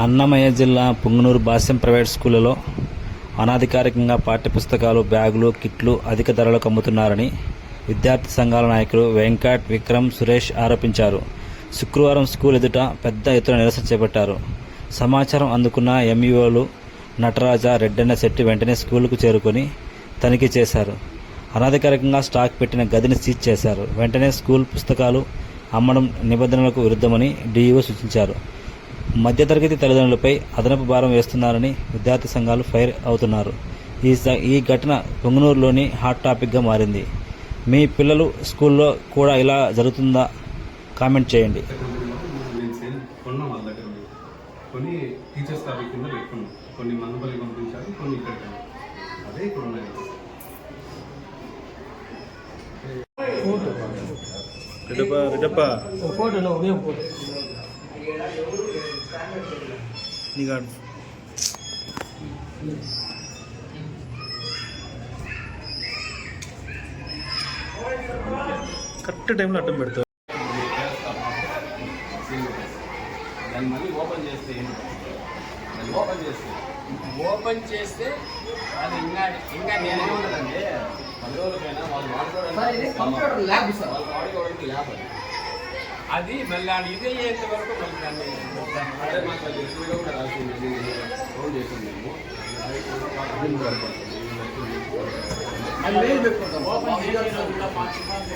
అన్నమయ్య జిల్లా పుంగనూరు భాష్యం ప్రైవేట్ స్కూళ్లలో అనధికారికంగా పాఠ్యపుస్తకాలు, బ్యాగులు, కిట్లు అధిక ధరలకు అమ్ముతున్నారని విద్యార్థి సంఘాల నాయకులు వెంకట్, విక్రమ్, సురేష్ ఆరోపించారు. శుక్రవారం స్కూల్ ఎదుట పెద్ద ఎత్తున నిరసన చేపట్టారు. సమాచారం అందుకున్న ఎంఈఓలు నటరాజ, రెడ్డన్న శెట్టి వెంటనే స్కూలుకు చేరుకొని తనిఖీ చేశారు. అనధికారికంగా స్టాక్ పెట్టిన గదిని సీజ్ చేశారు. వెంటనే స్కూల్ పుస్తకాలు అమ్మడం నిబంధనలకు విరుద్ధమని డీఈఓ సూచించారు. మధ్యతరగతి తల్లిదండ్రులపై అదనపు భారం వేస్తున్నారని విద్యార్థి సంఘాలు ఫైర్ అవుతున్నారు. ఈ ఘటన పొంగనూరులోని హాట్ టాపిక్గా మారింది. మీ పిల్లలు స్కూల్లో కూడా ఇలా జరుగుతుందా? కామెంట్ చేయండి. కొన్ని టీచర్స్ టాపిక్ కింద పెట్టుకున్నాం, కొన్ని మన్నపల్లి పంపించారు, కొన్ని ఇక్కడ అదే ఇక్కడ ఉన్నాయి. కరెక్ట్ టైంలో అడ్డం పెడతారు. దాన్ని మళ్ళీ ఓపెన్ చేస్తే అది ఇంకా నేను ఏముంటుందండి, 10 రోజులకైనా వాళ్ళు వాడుకోవడానికి ల్యాబ్ అది మళ్ళీ ఇది అయ్యేంత వరకు మళ్ళీ దాన్ని అదే మాకు ఎక్కువగా కూడా రాసింది. ఫోన్ చేసాం మేము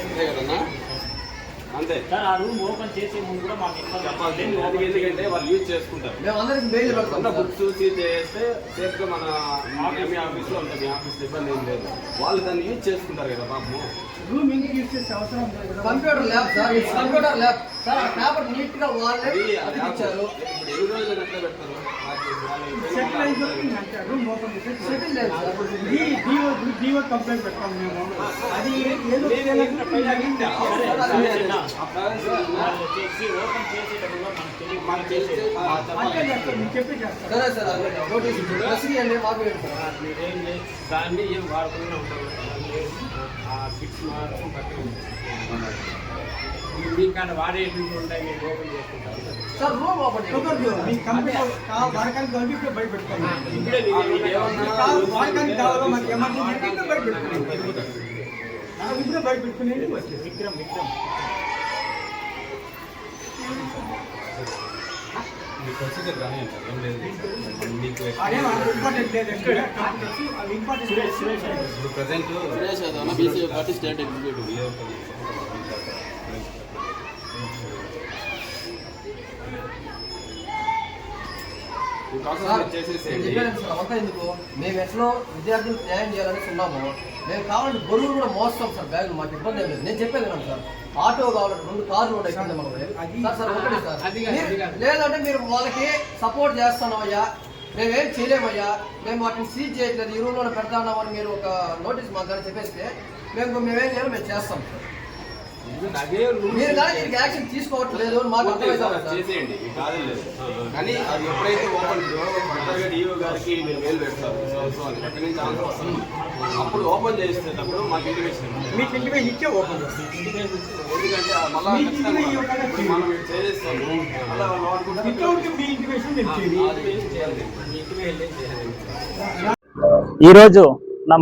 అంతే కదన్నా. అంతే సార్, ఆ రూమ్ ఓపెన్ చేసే ముందు కూడా మాకు చెప్పాలి. ఎందుకంటే వాళ్ళు యూజ్ చేసుకుంటారు. బుక్స్ సీజ్ చేస్తే సేఫ్గా మన మీ ఆఫీస్లో ఉంటుంది. మీ ఆఫీస్లో ఇబ్బంది ఏం లేదు. వాళ్ళు దాన్ని యూజ్ చేసుకుంటారు కదా పాపము. రూమ్ ఇంటికి యూజ్ చేసే అవసరం లేదు. Computer lab sir, computer lab sir. ఆ పేపర్ నీట్ గా వాళ్ళే ఇచ్చారు. ఇప్పుడు ఎన్ని రోజులు ఎట్లా పెడతారు? సెటిల్ అయిపోతుంది అంటే రూమ్ ఓపెన్ చేసి సెటిల్ లేదు సార్. డిఓ కంప్లైంట్ పెట్టాము మేము. అది ఏదో దాన్ని ఏం వాడకుండా ఉంటారు. మీకన్నా వాడేవి ఉంటాయి, మీరు ఓపెన్ చేసుకుంటారు సార్. రూమ్ ఓపెన్ కంప్యూటర్ వాడకానికి కంప్యూటర్ బయట పెట్టుకోండి. వాడకానికి కావాలో మాకు ఎమర్జెన్సీ బయట పెట్టుకుని ఇప్పుడే బయట పెట్టుకునేది. విక్రమ్ ప్రొసీజర్ కానీ ఏం లేదు. ఇంపార్టెంట్ లేదు. ఇప్పుడు ప్రజెంట్ స్టేట్ ఎగ్జిక్యూటివ్ అంతా ఎందుకు మేము ఎట్లా విద్యార్థులు న్యాయం చేయాలని ఉన్నాము. మేము కావాలంటే బరువులు కూడా మోస్తాం సార్. బ్యాగులు మాకు ఇబ్బంది ఏం లేదు. నేను చెప్పేది విన్నాను సార్. ఆటో కావాలంటే 2 కార్లు కూడా ఎక్కింది మనకు సార్. ఒకటి సార్, లేదంటే మీరు వాళ్ళకి సపోర్ట్ చేస్తున్నామయ్యా, మేమేం చేయలేమయ్యా, మేము వాటిని సీజ్ చేయట్లేదు, ఈ రూమ్లో పెడతామని మీరు ఒక నోటీస్ మాకు కానీ చెప్పేస్తే మేమేం చేయాలో మేము చేస్తాం సార్. మీరు కానీ దీనికి యాక్షన్ తీసుకోవట్లేదు అని మాకు చేసేయండి, కాదలేదు. కానీ అది ఎప్పుడైతే ఓపెన్ డిఓ గారికి మీరు మెయిల్ పెడతారు ఎక్కడి నుంచి ఆన్సర్ వస్తుంది, అప్పుడు ఓపెన్ చేసేటప్పుడు మాకు ఇంటిమేషన్ మీకు ఇంటిమేషన్ ఇచ్చే ఓపెన్ చేస్తాం. ఎందుకంటే మళ్ళీ మనం చేసేస్తాము. ఈరోజు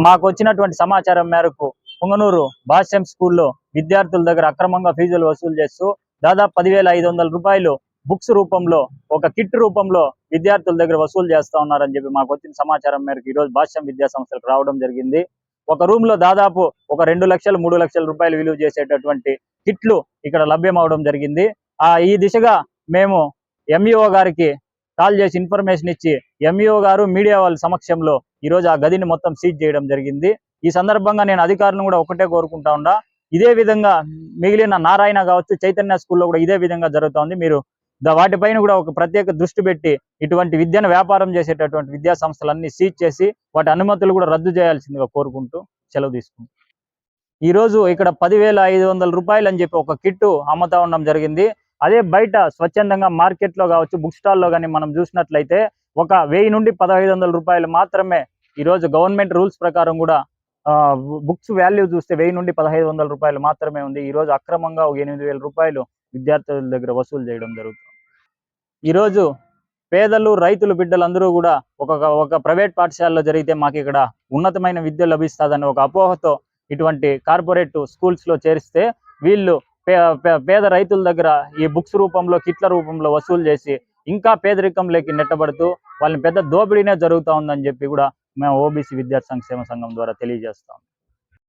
మాకు వచ్చినటువంటి సమాచారం మేరకు పుంగనూరు భాష్యం స్కూల్లో విద్యార్థుల దగ్గర అక్రమంగా ఫీజులు వసూలు చేస్తూ దాదాపు 10,500 రూపాయలు బుక్స్ రూపంలో, ఒక కిట్ రూపంలో విద్యార్థుల దగ్గర వసూలు చేస్తా ఉన్నారని చెప్పి మాకు వచ్చిన సమాచారం మేరకు ఈరోజు భాష్యం విద్యా సంస్థలకు రావడం జరిగింది. ఒక రూమ్ లో దాదాపు ఒక 2 లక్షలు 3 లక్షల రూపాయలు విలువ చేసేటటువంటి కిట్లు ఇక్కడ లభ్యం అవడం జరిగింది. ఈ దిశగా మేము ఎంఈఓ గారికి కాల్ చేసి ఇన్ఫర్మేషన్ ఇచ్చి ఎంఈఓ గారు మీడియా వాళ్ళ సమక్షంలో ఈరోజు ఆ గదిని మొత్తం సీజ్ చేయడం జరిగింది. ఈ సందర్భంగా నేను అధికారులను కూడా ఒకటే కోరుకుంటా ఉన్నా, ఇదే విధంగా మిగిలిన నారాయణ కావచ్చు, చైతన్య స్కూల్లో కూడా ఇదే విధంగా జరుగుతోంది. మీరు వాటిపైన కూడా ఒక ప్రత్యేక దృష్టి పెట్టి ఇటువంటి విద్యను వ్యాపారం చేసేటటువంటి విద్యా సంస్థలన్నీ సీజ్ చేసి వాటి అనుమతులు కూడా రద్దు చేయాల్సిందిగా కోరుకుంటూ సెలవు తీసుకుంటాం. ఈరోజు ఇక్కడ 10,500 రూపాయలు అని చెప్పి ఒక కిట్టు అమ్ముతా ఉండడం జరిగింది. అదే బయట స్వచ్ఛందంగా మార్కెట్లో కావచ్చు, బుక్ స్టాల్లో కానీ మనం చూసినట్లయితే ఒక 1000 నుండి 1,500 రూపాయలు మాత్రమే. ఈరోజు గవర్నమెంట్ రూల్స్ ప్రకారం కూడా బుక్స్ వాల్యూ చూస్తే 1000 నుండి 1,500 రూపాయలు మాత్రమే ఉంది. ఈరోజు అక్రమంగా 8,000 రూపాయలు విద్యార్థుల దగ్గర వసూలు చేయడం జరుగుతుంది. ఈరోజు పేదలు రైతులు బిడ్డలందరూ కూడా ఒక ప్రైవేట్ పాఠశాలలో జరిగితే మాకు ఇక్కడ ఉన్నతమైన విద్య లభిస్తుందని ఒక అపోహతో ఇటువంటి కార్పొరేట్ స్కూల్స్ లో చేరిస్తే వీళ్ళు పేద రైతుల దగ్గర ఈ బుక్స్ రూపంలో కిట్ల రూపంలో వసూలు చేసి ఇంకా పేదరికంలోకి నెట్టబడుతూ వాళ్ళని పెద్ద దోపిడీనే జరుగుతూ ఉందని చెప్పి కూడా మేము ఓబీసీ విద్యార్థి సంక్షేమ సంఘం ద్వారా తెలియజేస్తాం.